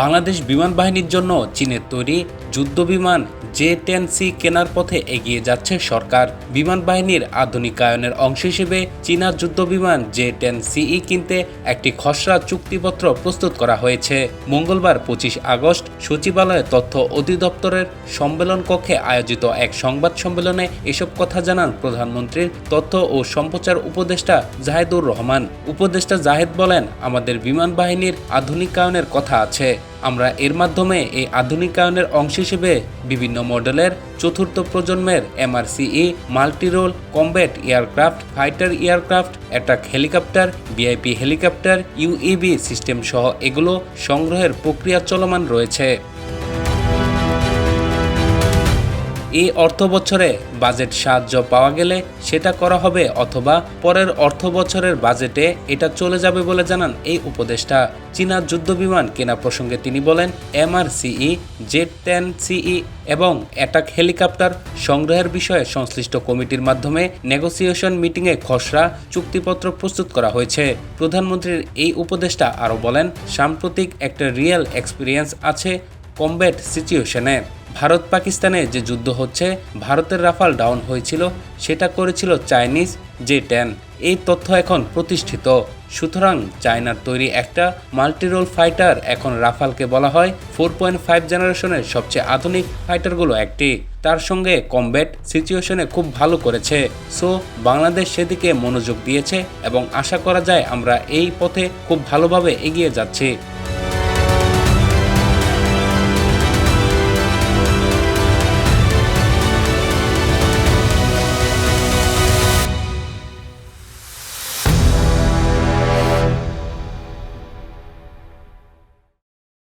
বাংলাদেশ বিমান বাহিনীর জন্য চীনের তৈরি যুদ্ধবিমান জে-10সি কেনার পথে এগিয়ে যাচ্ছে সরকার। বিমান বাহিনীর আধুনিকায়নের অংশ হিসেবে চীনা যুদ্ধবিমান জে-10সিই কিনতে একটি খসড়া চুক্তিপত্র প্রস্তুত করা হয়েছে। মঙ্গলবার 25 আগস্ট সচিবালয়ে তথ্য অধিদপ্তরের সম্মেলন কক্ষে আয়োজিত এক সংবাদ সম্মেলনে এসব কথা জানান প্রধানমন্ত্রীর তথ্য ও সম্প্রচার উপদেষ্টা জাহেদুর রহমান। উপদেষ্টা জাহেদ বলেন, আমাদের বিমান বাহিনীর আধুনিকায়নের কথা আছে। আমরা এর মাধ্যমে এই আধুনিকায়নের অংশ হিসেবে বিভিন্ন মডেলের চতুর্থ প্রজন্মের MRCA, multirole combat aircraft, fighter aircraft, attack helicopter, VIP helicopter, UAV system সহ এগুলো সংগ্রহের প্রক্রিয়া চলমান রয়েছে। এই অর্থ বছরে বাজেট সাহায্য পাওয়া গেলে সেটা করা হবে অথবা পরের অর্থ বছরের বাজেটে এটা চলে যাবে বলে জানান এই উপদেষ্টা। চীনা যুদ্ধবিমান কেনা প্রসঙ্গে তিনি বলেন, এমআরসিই, জে-10সিই এবং অ্যাটাক হেলিকপ্টার সংগ্রহের বিষয়ে সংশ্লিষ্ট কমিটির মাধ্যমে নেগোসিয়েশন মিটিংয়ে খসড়া চুক্তিপত্র প্রস্তুত করা হয়েছে। প্রধানমন্ত্রীর এই উপদেষ্টা আরও বলেন, সাম্প্রতিক একটা রিয়েল এক্সপিরিয়েন্স আছে কমব্যাট সিচুয়েশনে। ভারত পাকিস্তানে যে যুদ্ধ হচ্ছে, ভারতের রাফাল ডাউন হয়েছিল, সেটা করেছিল চাইনিজ জে-10। এই তথ্য এখন প্রতিষ্ঠিত। সুতরাং চায়নার তৈরি একটা মাল্টিরোল ফাইটার এখন রাফালকে বলা হয় 4.5 জেনারেশনের সবচেয়ে আধুনিক ফাইটারগুলো একটি। তার সঙ্গে কমব্যাট সিচুয়েশনে খুব ভালো করেছে। সো বাংলাদেশ সেদিকে মনোযোগ দিয়েছে এবং আশা করা যায় আমরা এই পথে খুব ভালোভাবে এগিয়ে যাচ্ছি।